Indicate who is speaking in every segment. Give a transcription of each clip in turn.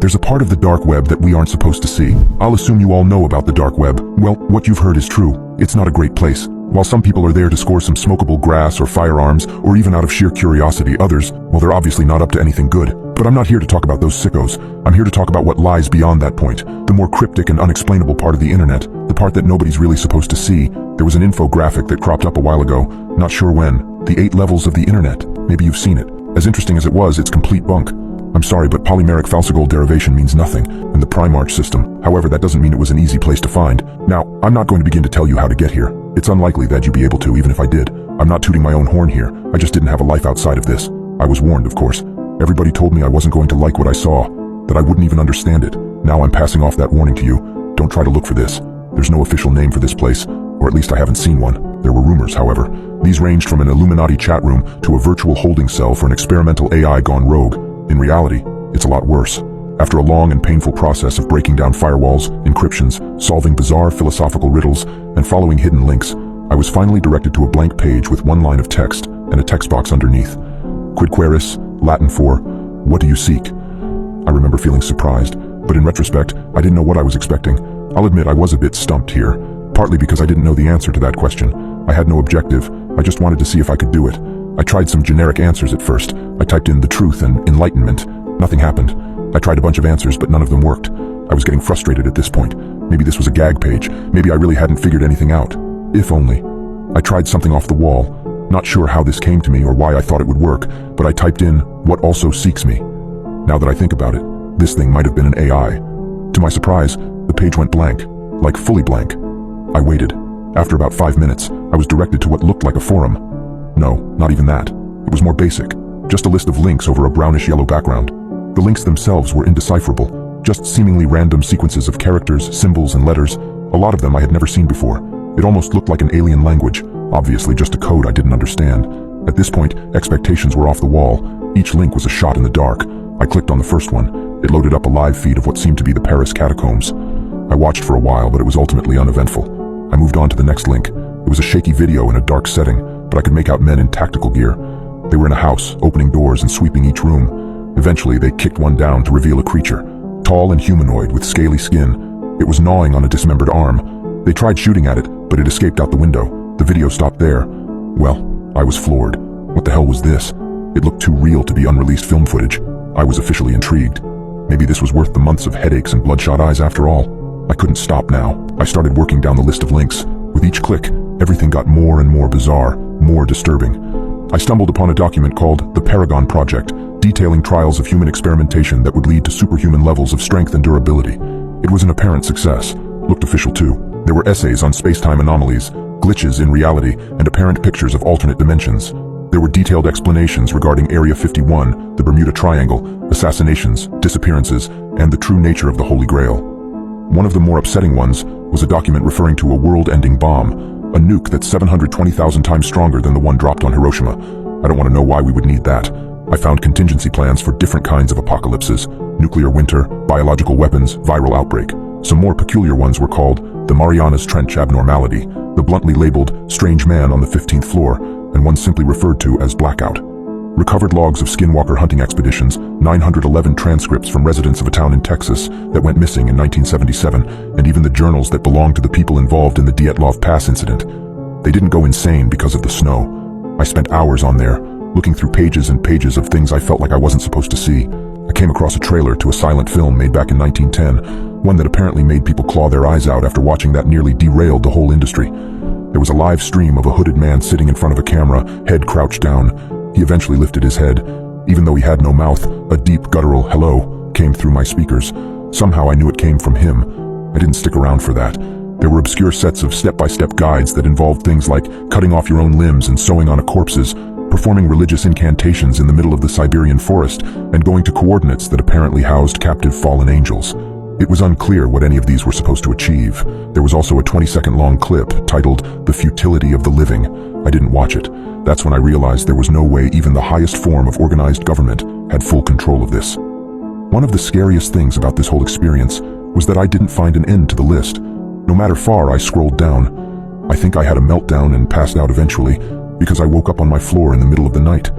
Speaker 1: There's a part of the dark web that we aren't supposed to see. I'll assume you all know about the dark web. Well, what you've heard is true. It's not a great place. While some people are there to score some smokable grass or firearms, or even out of sheer curiosity, others, well, they're obviously not up to anything good. But I'm not here to talk about those sickos. I'm here to talk about what lies beyond that point. The more cryptic and unexplainable part of the internet. The part that nobody's really supposed to see. There was an infographic that cropped up a while ago. Not sure when. The 8 levels of the internet. Maybe you've seen it. As interesting as it was, it's complete bunk. I'm sorry, but polymeric falsigold derivation means nothing in the Primarch system. However, that doesn't mean it was an easy place to find. Now, I'm not going to begin to tell you how to get here. It's unlikely that you'd be able to, even if I did. I'm not tooting my own horn here. I just didn't have a life outside of this. I was warned, of course. Everybody told me I wasn't going to like what I saw, that I wouldn't even understand it. Now I'm passing off that warning to you. Don't try to look for this. There's no official name for this place, or at least I haven't seen one. There were rumors, however. These ranged from an Illuminati chat room to a virtual holding cell for an experimental AI gone rogue. In reality, it's a lot worse. After a long and painful process of breaking down firewalls, encryptions, solving bizarre philosophical riddles, and following hidden links, I was finally directed to a blank page with one line of text and a text box underneath. Quid queris, Latin for, what do you seek? I remember feeling surprised, but in retrospect, I didn't know what I was expecting. I'll admit I was a bit stumped here, partly because I didn't know the answer to that question. I had no objective, I just wanted to see if I could do it. I tried some generic answers at first. I typed in the truth and enlightenment. Nothing happened. I tried a bunch of answers, but none of them worked. I was getting frustrated at this point. Maybe this was a gag page. Maybe I really hadn't figured anything out. If only. I tried something off the wall. Not sure how this came to me or why I thought it would work, but I typed in, what also seeks me. Now that I think about it, this thing might have been an AI. To my surprise, the page went blank. Like fully blank. I waited. After about 5 minutes, I was directed to what looked like a forum. No, not even that. It was more basic. Just a list of links over a brownish-yellow background. The links themselves were indecipherable, just seemingly random sequences of characters, symbols, and letters. A lot of them I had never seen before. It almost looked like an alien language, obviously just a code I didn't understand. At this point, expectations were off the wall. Each link was a shot in the dark. I clicked on the first one. It loaded up a live feed of what seemed to be the Paris catacombs. I watched for a while, but it was ultimately uneventful. I moved on to the next link. It was a shaky video in a dark setting, but I could make out men in tactical gear. They were in a house, opening doors and sweeping each room. Eventually, they kicked one down to reveal a creature, tall and humanoid with scaly skin. It was gnawing on a dismembered arm. They tried shooting at it, but it escaped out the window. The video stopped there. Well, I was floored. What the hell was this? It looked too real to be unreleased film footage. I was officially intrigued. Maybe this was worth the months of headaches and bloodshot eyes after all. I couldn't stop now. I started working down the list of links. With each click, everything got more and more bizarre, more disturbing. I stumbled upon a document called The Paragon Project, detailing trials of human experimentation that would lead to superhuman levels of strength and durability. It was an apparent success. Looked official too. There were essays on space-time anomalies, glitches in reality, and apparent pictures of alternate dimensions. There were detailed explanations regarding Area 51, the Bermuda Triangle, assassinations, disappearances, and the true nature of the Holy Grail. One of the more upsetting ones was a document referring to a world-ending bomb, a nuke that's 720,000 times stronger than the one dropped on Hiroshima. I don't want to know why we would need that. I found contingency plans for different kinds of apocalypses: nuclear winter, biological weapons, viral outbreak. Some more peculiar ones were called the Marianas Trench Abnormality, the bluntly labeled Strange Man on the 15th Floor, and one simply referred to as Blackout. Recovered logs of skinwalker hunting expeditions, 911 transcripts from residents of a town in Texas that went missing in 1977, and even the journals that belonged to the people involved in the Dyatlov Pass incident. They didn't go insane because of the snow. I spent hours on there, looking through pages and pages of things I felt like I wasn't supposed to see. I came across a trailer to a silent film made back in 1910, one that apparently made people claw their eyes out after watching that nearly derailed the whole industry. There was a live stream of a hooded man sitting in front of a camera, head crouched down. He eventually lifted his head. Even though he had no mouth, a deep guttural hello came through my speakers. Somehow I knew it came from him. I didn't stick around for that. There were obscure sets of step-by-step guides that involved things like cutting off your own limbs and sewing on corpses, performing religious incantations in the middle of the Siberian forest, and going to coordinates that apparently housed captive fallen angels. It was unclear what any of these were supposed to achieve. There was also a 20-second-long clip titled The Futility of the Living. I didn't watch it. That's when I realized there was no way even the highest form of organized government had full control of this. One of the scariest things about this whole experience was that I didn't find an end to the list. No matter far I scrolled down. I think I had a meltdown and passed out eventually because I woke up on my floor in the middle of the night.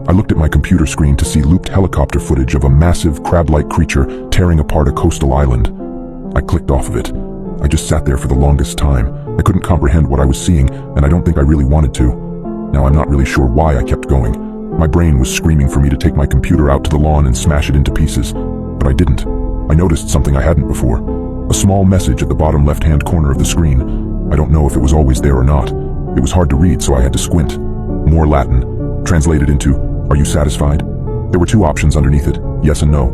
Speaker 1: I looked at my computer screen to see looped helicopter footage of a massive crab-like creature tearing apart a coastal island. I clicked off of it. I just sat there for the longest time. I couldn't comprehend what I was seeing, and I don't think I really wanted to. Now I'm not really sure why I kept going. My brain was screaming for me to take my computer out to the lawn and smash it into pieces, but I didn't. I noticed something I hadn't before. A small message at the bottom left-hand corner of the screen. I don't know if it was always there or not. It was hard to read, so I had to squint. More Latin, translated into, "Are you satisfied?" There were two options underneath it, yes and no.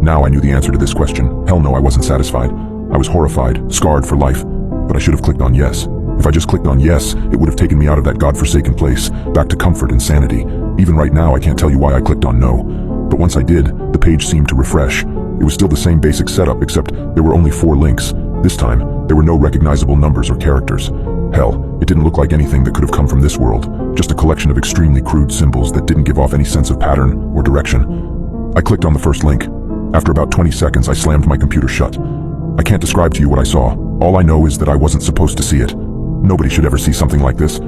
Speaker 1: Now I knew the answer to this question. Hell no, I wasn't satisfied. I was horrified, scarred for life, but I should have clicked on yes. If I just clicked on yes, it would have taken me out of that godforsaken place, back to comfort and sanity. Even right now, I can't tell you why I clicked on no. But once I did, the page seemed to refresh. It was still the same basic setup, except there were only 4 links. This time, there were no recognizable numbers or characters. Hell, it didn't look like anything that could have come from this world, just a collection of extremely crude symbols that didn't give off any sense of pattern or direction. I clicked on the first link. After about 20 seconds, I slammed my computer shut. I can't describe to you what I saw. All I know is that I wasn't supposed to see it. Nobody should ever see something like this.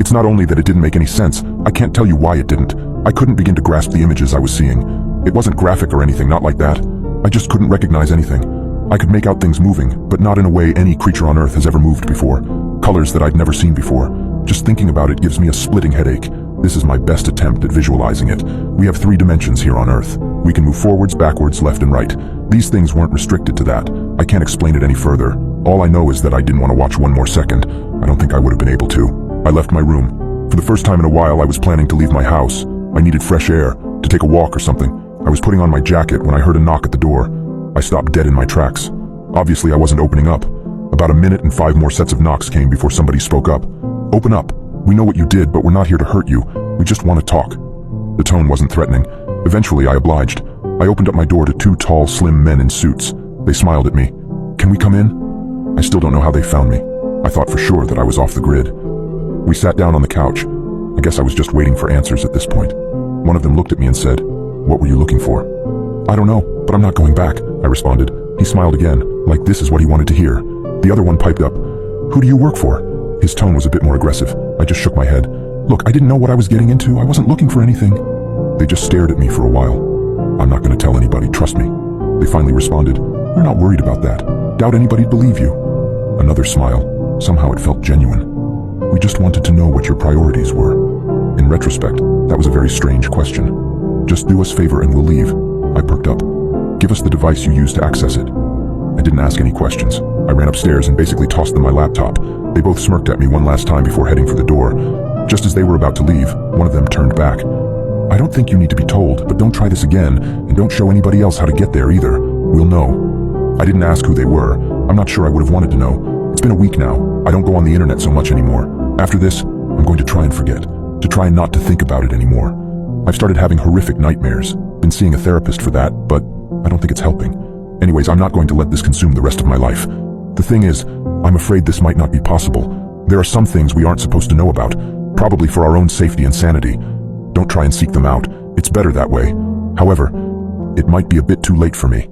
Speaker 1: It's not only that it didn't make any sense, I can't tell you why it didn't. I couldn't begin to grasp the images I was seeing. It wasn't graphic or anything, not like that. I just couldn't recognize anything. I could make out things moving, but not in a way any creature on Earth has ever moved before. Colors that I'd never seen before. Just thinking about it gives me a splitting headache. This is my best attempt at visualizing it. We have 3 dimensions here on Earth. We can move forwards, backwards, left and right. These things weren't restricted to that. I can't explain it any further. All I know is that I didn't want to watch one more second. I don't think I would have been able to. I left my room. For the first time in a while, I was planning to leave my house. I needed fresh air, to take a walk or something. I was putting on my jacket when I heard a knock at the door. I stopped dead in my tracks. Obviously, I wasn't opening up. About a minute and 5 more sets of knocks came before somebody spoke up. "Open up. We know what you did, but we're not here to hurt you. We just want to talk." The tone wasn't threatening. Eventually, I obliged. I opened up my door to 2 tall, slim men in suits. They smiled at me. "Can we come in?" I still don't know how they found me. I thought for sure that I was off the grid. We sat down on the couch. I guess I was just waiting for answers at this point. One of them looked at me and said, "What were you looking for?" "I don't know, but I'm not going back," I responded. He smiled again, like this is what he wanted to hear. The other one piped up, "Who do you work for?" His tone was a bit more aggressive. I just shook my head. "Look, I didn't know what I was getting into. I wasn't looking for anything." They just stared at me for a while. "I'm not going to tell anybody, trust me." They finally responded, "We're not worried about that. Doubt anybody'd believe you." Another smile. Somehow it felt genuine. "We just wanted to know what your priorities were." In retrospect, that was a very strange question. "Just do us a favor and we'll leave." I perked up. "Give us the device you used to access it." I didn't ask any questions. I ran upstairs and basically tossed them my laptop. They both smirked at me one last time before heading for the door. Just as they were about to leave, one of them turned back. "I don't think you need to be told, but don't try this again, and don't show anybody else how to get there either. We'll know." I didn't ask who they were. I'm not sure I would have wanted to know. It's been a week now. I don't go on the internet so much anymore. After this, I'm going to try and forget. To try not to think about it anymore. I've started having horrific nightmares. Been seeing a therapist for that, but I don't think it's helping. Anyways, I'm not going to let this consume the rest of my life. The thing is, I'm afraid this might not be possible. There are some things we aren't supposed to know about, probably for our own safety and sanity. Don't try and seek them out. It's better that way. However, it might be a bit too late for me.